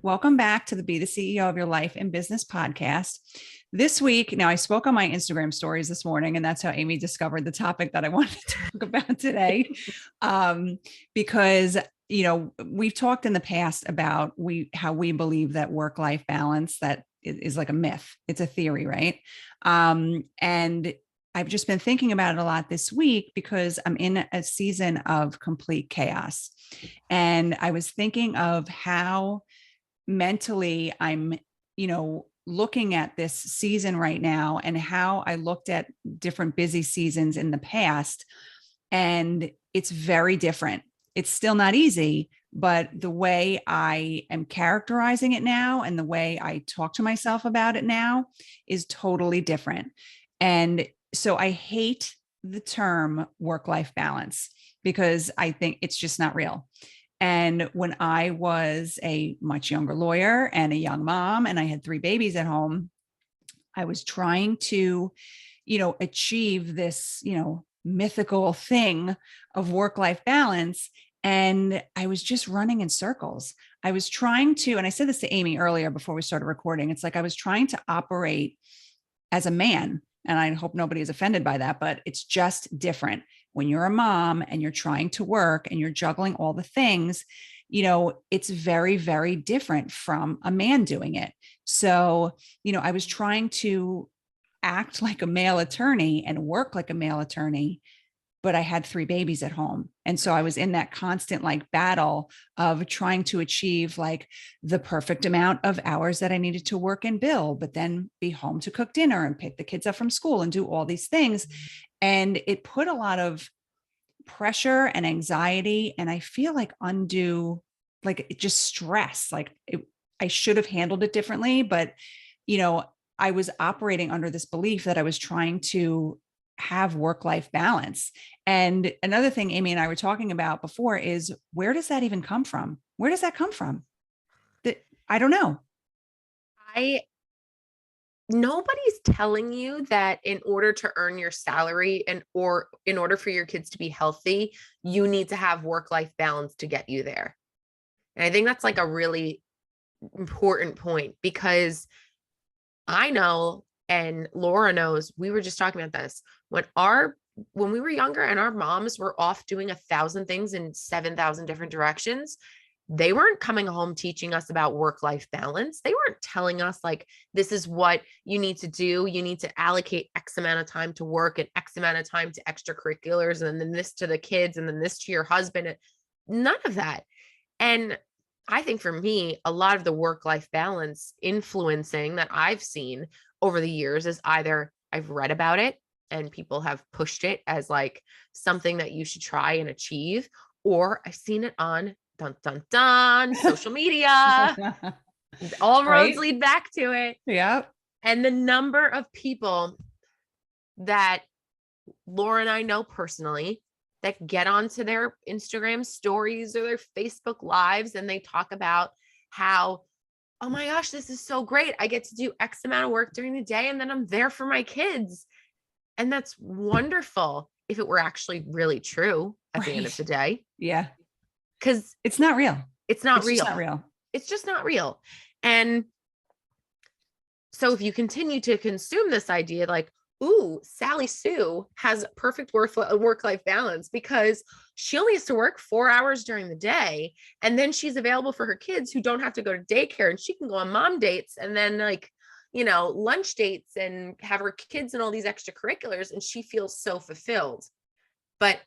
Welcome back to the Be the CEO of Your Life and Business podcast. This week, now I spoke on my Instagram stories this morning, and that's how Amy discovered the topic that I wanted to talk about today. Because we've talked in the past about how we believe that work-life balance that is like a myth. It's a theory, right? And I've just been thinking about it a lot this week because I'm in a season of complete chaos. And I was thinking of how mentally I'm, looking at this season right now and how I looked at different busy seasons in the past. And it's very different. It's still not easy, but the way I am characterizing it now and the way I talk to myself about it now is totally different. And so I hate the term work-life balance because I think it's just not real. And when I was a much younger lawyer and a young mom, and I had 3 babies at home, I was trying to, achieve this, mythical thing of work-life balance. And I was just running in circles. I was trying to, and I said this to Amy earlier before we started recording, it's like I was trying to operate as a man. And I hope nobody is offended by that, but it's just different. When you're a mom and you're trying to work and you're juggling all the things, it's very, very different from a man doing it. So, I was trying to act like a male attorney and work like a male attorney, but I had 3 babies at home. And so I was in that constant like battle of trying to achieve like the perfect amount of hours that I needed to work and bill, but then be home to cook dinner and pick the kids up from school and do all these things. And it put a lot of pressure and anxiety. And I feel like just stress, I should have handled it differently, but, I was operating under this belief that I was trying to have work-life balance. And another thing Amy and I were talking about before is, where does that even come from? Where does that come from? I don't know. I Nobody's telling you that in order to earn your salary or in order for your kids to be healthy, you need to have work-life balance to get you there. And I think that's like a really important point because I know, and Laura knows, we were just talking about this when we were younger and our moms were off doing 1,000 things in 7,000 different directions. They weren't coming home teaching us about work-life balance. They weren't telling us like, this is what you need to do. You need to allocate X amount of time to work and X amount of time to extracurriculars, and then this to the kids, and then this to your husband. None of that. And I think for me, a lot of the work-life balance influencing that I've seen over the years is either I've read about it and people have pushed it as like something that you should try and achieve, or I've seen it on dun dun dun social media. All roads Right? lead back to it. Yeah. And the number of people that Laura and I know personally that get onto their Instagram stories or their Facebook lives and they talk about how, oh my gosh, this is so great. I get to do X amount of work during the day and then I'm there for my kids. And that's wonderful if it were actually really true at the end of Right. the day. Yeah. Because It's not real. it's not It's just real. not real. It's just not real. And so if you continue to consume this idea, like, ooh, Sally Sue has perfect work-life balance because she only has to work 4 hours during the day. And then she's available for her kids who don't have to go to daycare, and she can go on mom dates and then like, lunch dates and have her kids and all these extracurriculars. And she feels so fulfilled. But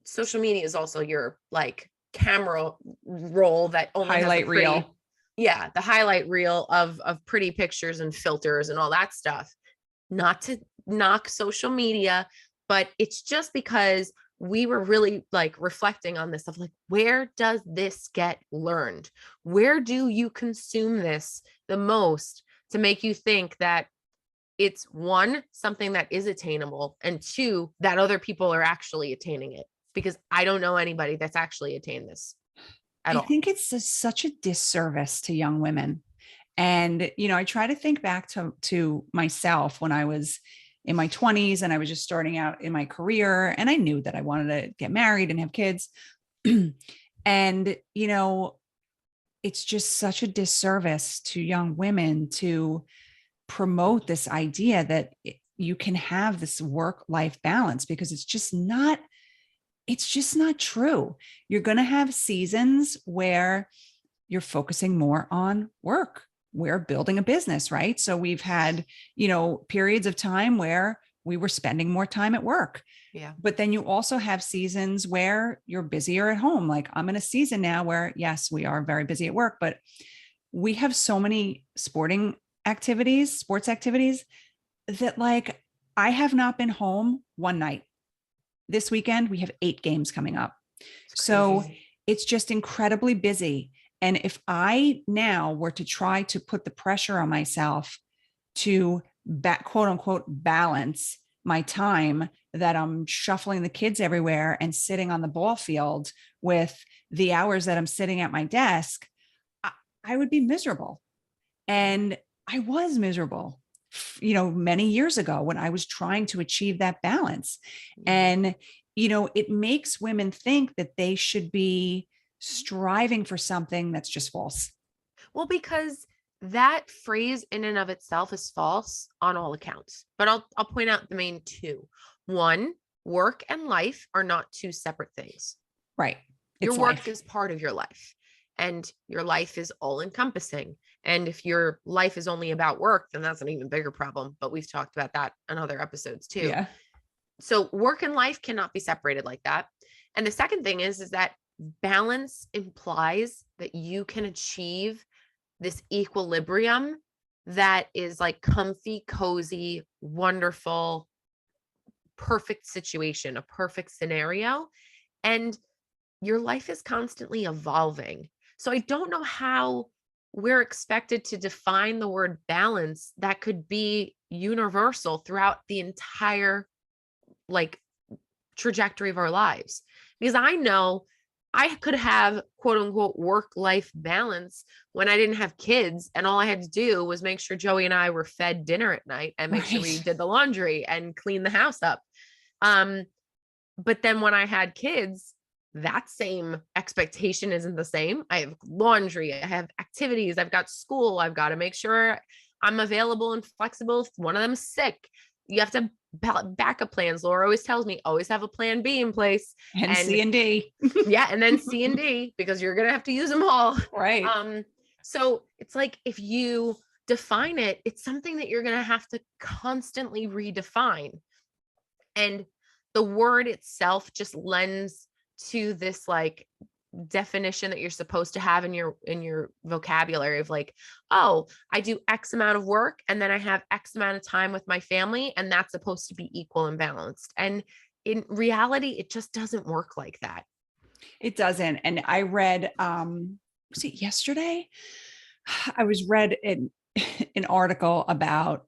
social media is also your like camera roll that only has the Highlight pretty, reel. yeah, the highlight reel of pretty pictures and filters and all that stuff. Not to knock social media, but it's just because we were really like reflecting on this of like, where does this get learned? Where do you consume this the most to make you think that it's one, something that is attainable, and two, that other people are actually attaining it? Because I don't know anybody that's actually attained this at I all. think it's such a disservice to young women. And, I try to think back to myself when I was in my 20s and I was just starting out in my career and I knew that I wanted to get married and have kids. And, it's just such a disservice to young women to promote this idea that you can have this work life balance, because it's just not true. You're going to have seasons where you're focusing more on work. We're building a business, right? So we've had, periods of time where we were spending more time at work. Yeah. But then you also have seasons where you're busier at home. Like I'm in a season now where, yes, we are very busy at work, but we have so many sports activities that, like, I have not been home one night. This weekend, we have 8 games coming up. It's So crazy. it's just incredibly busy. And if I now were to try to put the pressure on myself to quote unquote balance my time, that I'm shuffling the kids everywhere and sitting on the ball field with the hours that I'm sitting at my desk, I would be miserable. And I was miserable, many years ago when I was trying to achieve that balance. Mhm. And, it makes women think that they should be striving for something that's just false. Well, because that phrase in and of itself is false on all accounts. But I'll point out the main two. One, work and life are not two separate things. Right. Your It's work life. is part of your life, and your life is all encompassing. And if your life is only about work, then that's an even bigger problem. But we've talked about that in other episodes too. Yeah. So work and life cannot be separated like that. And the second thing is that balance implies that you can achieve this equilibrium that is like comfy, cozy, wonderful, perfect situation, a perfect scenario. And your life is constantly evolving. So I don't know how we're expected to define the word balance that could be universal throughout the entire like trajectory of our lives. Because I know I could have quote unquote work life balance when I didn't have kids. And all I had to do was make sure Joey and I were fed dinner at night and make sure we Right. did the laundry and clean the house up. Um, but then when I had kids, that same expectation isn't the same. I have laundry, I have activities, I've got school, I've got to make sure I'm available and flexible if one of them's sick. You have to backup plans. Laura always tells me, always have a plan B in place. And And C and D. yeah, and then C and D because you're gonna have to use them all. Right. So it's like if you define it, it's something that you're gonna have to constantly redefine. And the word itself just lends to this like definition that you're supposed to have in your vocabulary of like, oh, I do X amount of work and then I have X amount of time with my family, and that's supposed to be equal and balanced. And in reality, it just doesn't work like that. It doesn't. And I read, was it yesterday? I was read an article about,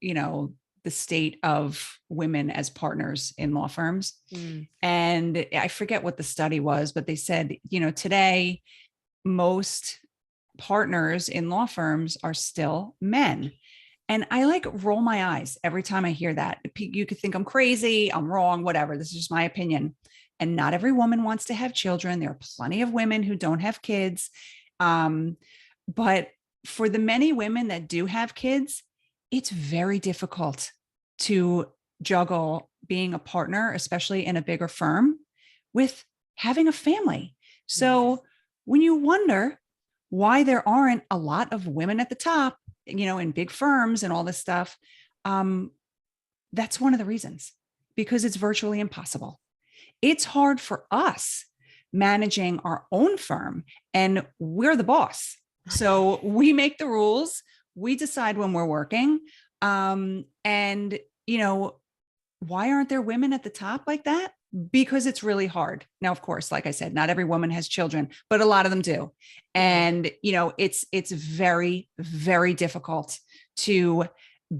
the state of women as partners in law firms. Mm. And I forget what the study was, but they said, today, most partners in law firms are still men. And I like roll my eyes every time I hear that. You could think I'm crazy, I'm wrong, whatever. This is just my opinion. And not every woman wants to have children. There are plenty of women who don't have kids. But for the many women that do have kids, it's very difficult to juggle being a partner, especially in a bigger firm, with having a family. So when you wonder why there aren't a lot of women at the top, in big firms and all this stuff, that's one of the reasons, because it's virtually impossible. It's hard for us managing our own firm, and we're the boss. So we make the rules, we decide when we're working. And, why aren't there women at the top like that? Because it's really hard. Now, of course, like I said, not every woman has children, but a lot of them do. And, it's very, very difficult to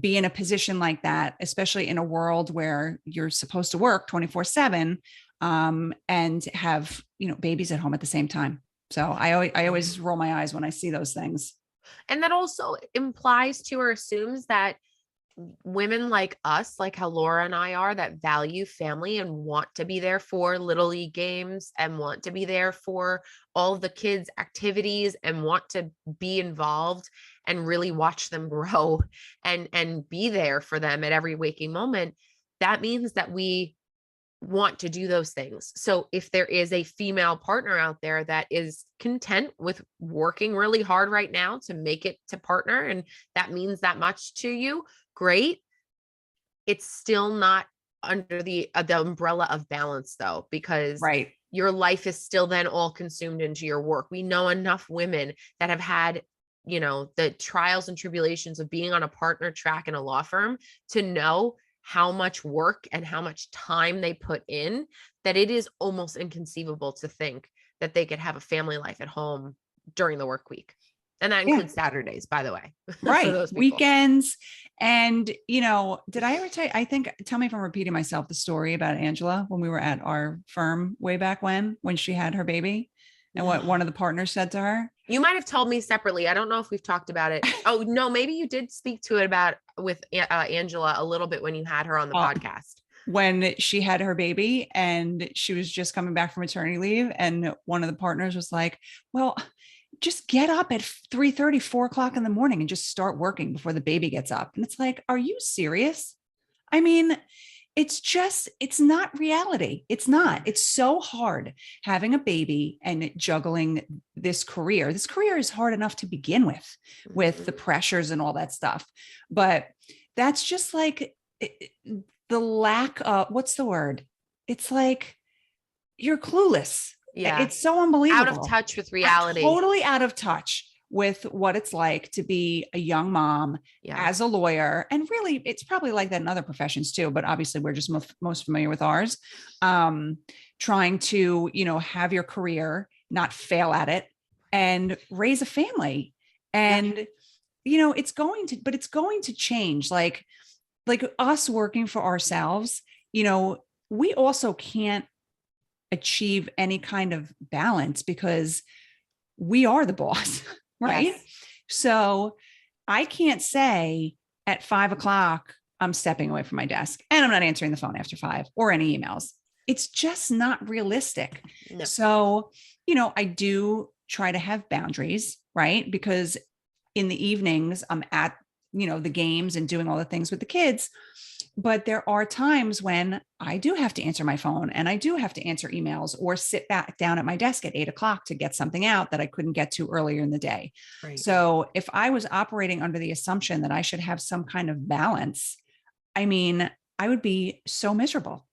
be in a position like that, especially in a world where you're supposed to work 24/7, and have, babies at home at the same time. So I always roll my eyes when I see those things. And that also implies to or assumes that women like us, like how Laura and I are, that value family and want to be there for little league games and want to be there for all the kids' activities and want to be involved and really watch them grow and be there for them at every waking moment. That means that we want to do those things. So if there is a female partner out there that is content with working really hard right now to make it to partner, and that means that much to you, great. It's still not under the umbrella of balance though, because Right. your life is still then all consumed into your work. We know enough women that have had, the trials and tribulations of being on a partner track in a law firm to know how much work and how much time they put in, that it is almost inconceivable to think that they could have a family life at home during the work week. And that Yeah. includes Saturdays, by the way, for Right. those people. Weekends. And, did I ever tell you, tell me if I'm repeating myself, the story about Angela when we were at our firm way back when she had her baby and what one of the partners said to her? You might have told me separately. I don't know if we've talked about it. Oh, no, maybe you did speak to it with Angela a little bit when you had her on the podcast. When she had her baby and she was just coming back from maternity leave. And one of the partners was like, well, just get up at 3:30, 4 o'clock in the morning and just start working before the baby gets up. And it's like, are you serious? I mean, it's not reality. It's not. It's so hard having a baby and juggling this career. This career is hard enough to begin with the pressures and all that stuff. But that's just like the lack of, what's the word? It's like you're clueless. Yeah. It's so unbelievable. Out of touch with reality. Totally out of touch with what it's like to be a young mom as a lawyer. And really, it's probably like that in other professions too, but obviously we're just most familiar with ours. Trying to, have your career, not fail at it, and raise a family. And, it's going to change. Like us working for ourselves, we also can't achieve any kind of balance because we are the boss, right? Yes. So I can't say at 5 o'clock, I'm stepping away from my desk and I'm not answering the phone after 5 or any emails. It's just not realistic. No. So, I do try to have boundaries, right? Because in the evenings, I'm at, the games and doing all the things with the kids. But there are times when I do have to answer my phone and I do have to answer emails or sit back down at my desk at 8 o'clock to get something out that I couldn't get to earlier in the day. Right. So if I was operating under the assumption that I should have some kind of balance, I would be so miserable.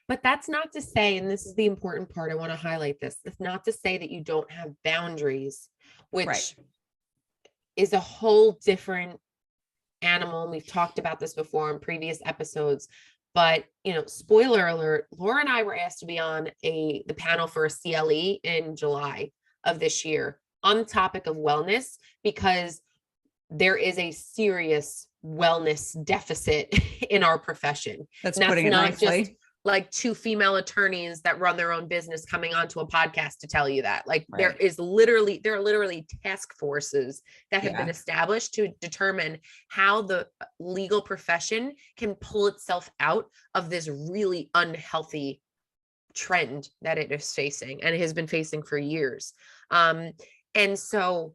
But that's not to say, and this is the important part, I want to highlight this. It's not to say that you don't have boundaries, which is a whole different animal. And we've talked about this before in previous episodes, but spoiler alert, Laura and I were asked to be on the panel for a CLE in July of this year on the topic of wellness, because there is a serious wellness deficit in our profession. That's putting it nicely. Just like two female attorneys that run their own business coming onto a podcast to tell you that. Like there are literally task forces that have been established to determine how the legal profession can pull itself out of this really unhealthy trend that it is facing and it has been facing for years. And so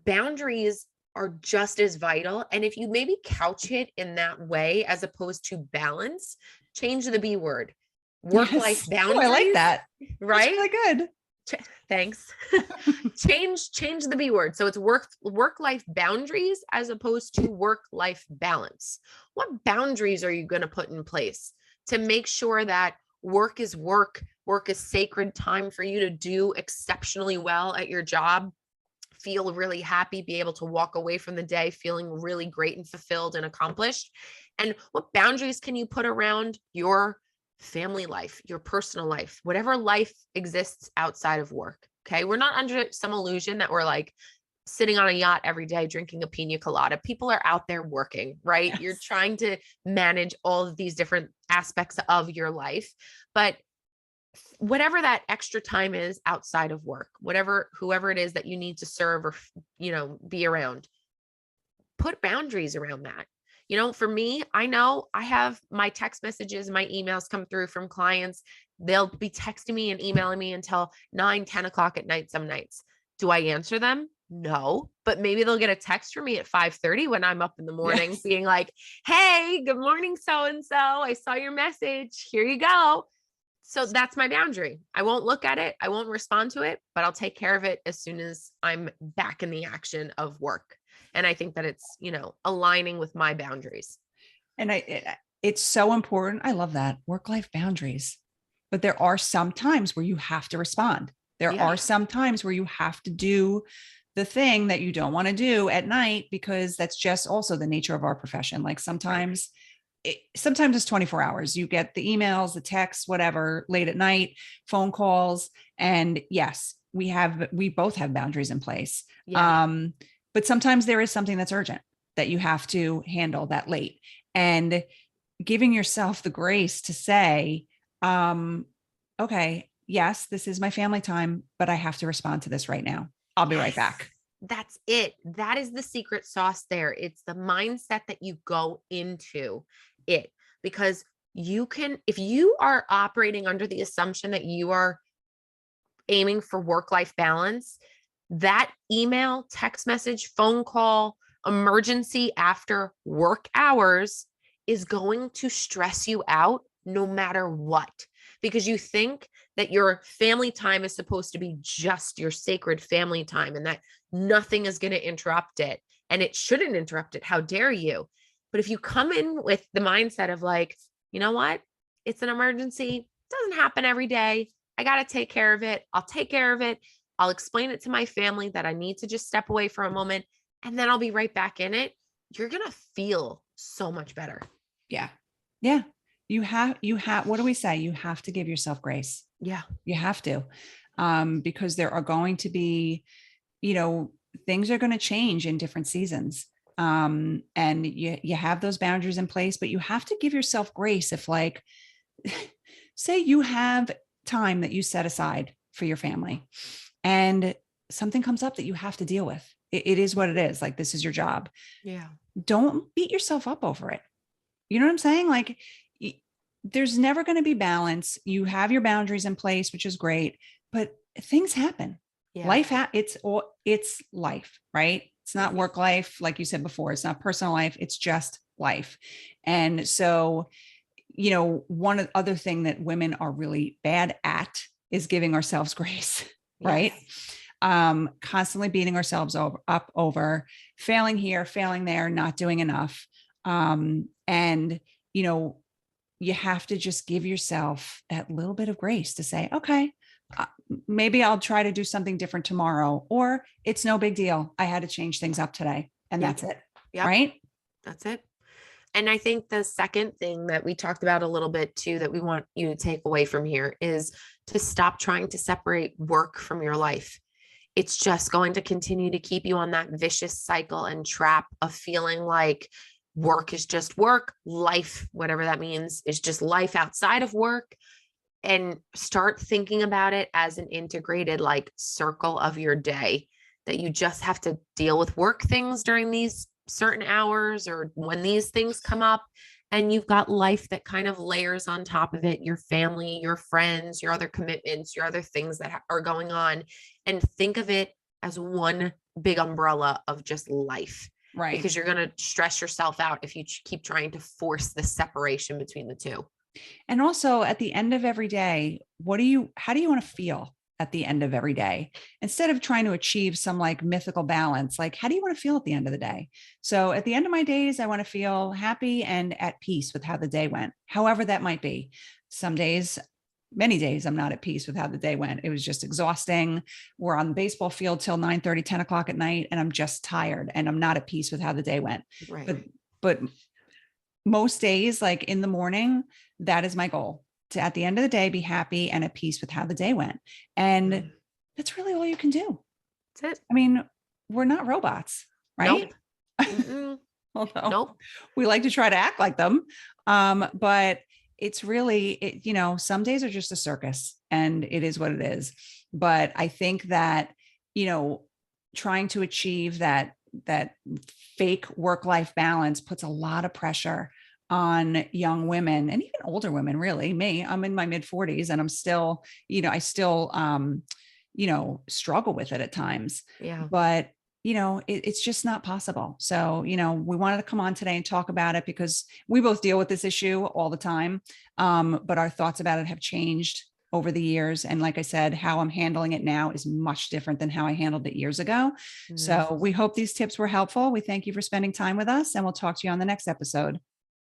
boundaries are just as vital. And if you maybe couch it in that way, as opposed to balance, change the B word, work-life boundaries. Oh, I like that. Right? That's really good. Thanks. change the B word. So it's work-life boundaries as opposed to work-life balance. What boundaries are you going to put in place to make sure that work is work is sacred time for you to do exceptionally well at your job, feel really happy, be able to walk away from the day feeling really great and fulfilled and accomplished? And what boundaries can you put around your family life, your personal life, whatever life exists outside of work? Okay. We're not under some illusion that we're like sitting on a yacht every day, drinking a pina colada. People are out there working, right? Yes. You're trying to manage all of these different aspects of your life, but whatever that extra time is outside of work, whoever it is that you need to serve or, be around, put boundaries around that. For me, I know I have my text messages, my emails come through from clients. They'll be texting me and emailing me until 9, 10 o'clock at night some nights. Do I answer them? No, but maybe they'll get a text from me at 5:30 when I'm up in the morning Yes. being like, "Hey, good morning, so and so. I saw your message. Here you go." So that's my boundary. I won't look at it. I won't respond to it, but I'll take care of it as soon as I'm back in the action of work. And I think that it's, aligning with my boundaries. And it's so important. I love that work-life boundaries. But there are some times where you have to respond. There Yeah. are some times where you have to do the thing that you don't want to do at night, because that's just also the nature of our profession. Like Right. sometimes it's 24 hours. You get the emails, the texts, whatever, late at night, phone calls. And yes, we both have boundaries in place. Yeah. But sometimes there is something that's urgent that you have to handle that late, and giving yourself the grace to say, um, okay, yes, this is my family time, but I have to respond to this right now. I'll be right Yes. back. That's it. That is the secret sauce there. It's the mindset that you go into it, because if you are operating under the assumption that you are aiming for work life balance, that email, text message, phone call, emergency after work hours is going to stress you out no matter what. Because you think that your family time is supposed to be just your sacred family time and that nothing is going to interrupt it. And it shouldn't interrupt it. How dare you? But if you come in with the mindset of like, you know what? It's an emergency. It doesn't happen every day. I got to take care of it. I'll take care of it. I'll explain it to my family that I need to just step away for a moment and then I'll be right back in it. You're going to feel so much better. Yeah. Yeah. You have, what do we say? You have to give yourself grace. Yeah. You have to, because there are going to be, you know, things are going to change in different seasons. And you have those boundaries in place, but you have to give yourself grace. If like, say you have time that you set aside for your family and something comes up that you have to deal with. It is what it is. Like, this is your job. Yeah. Don't beat yourself up over it. You know what I'm saying? Like, there's never going to be balance. You have your boundaries in place, which is great, but things happen. Yeah. It's life, right? It's not Mhm. work life. Like you said before, it's not personal life. It's just life. And so, one other thing that women are really bad at is giving ourselves grace, right? Yes. Constantly beating ourselves up over failing here, failing there, not doing enough. And, you know, you have to just give yourself that little bit of grace to say, okay, uh, maybe I'll try to do something different tomorrow, or it's no big deal. I had to change things up today, and Yep. that's it. Yep. Right. That's it. And I think the second thing that we talked about a little bit too, that we want you to take away from here is to stop trying to separate work from your life. It's just going to continue to keep you on that vicious cycle and trap of feeling like work is just work, life, whatever that means, is just life outside of work. And start thinking about it as an integrated like circle of your day, that you just have to deal with work things during these certain hours or when these things come up, and you've got life that kind of layers on top of it, your family, your friends, your other commitments, your other things that are going on, and think of it as one big umbrella of just life, Right. because you're going to stress yourself out if you keep trying to force the separation between the two. And also at the end of every day, how do you want to feel at the end of every day? Instead of trying to achieve some like mythical balance, like, how do you want to feel at the end of the day? So at the end of my days, I want to feel happy and at peace with how the day went, however that might be. Some days, many days, I'm not at peace with how the day went. It was just exhausting. We're on the baseball field till 9:30, 10 o'clock at night, and I'm just tired and I'm not at peace with how the day went. Right. But most days, like in the morning, that is my goal, to at the end of the day be happy and at peace with how the day went. And that's really all you can do. That's it. I mean, we're not robots, right? Nope. Mm-mm. Although Nope. we like to try to act like them. But it's really, some days are just a circus, and it is what it is. But I think that, you know, trying to achieve that that fake work-life balance puts a lot of pressure on young women and even older women. Really, me, I'm in my mid 40s and I'm still, I still struggle with it at times. Yeah. But it's just not possible. So, we wanted to come on today and talk about it because we both deal with this issue all the time. But our thoughts about it have changed over the years. And like I said, how I'm handling it now is much different than how I handled it years ago. Mhm. So we hope these tips were helpful. We thank you for spending time with us, and we'll talk to you on the next episode.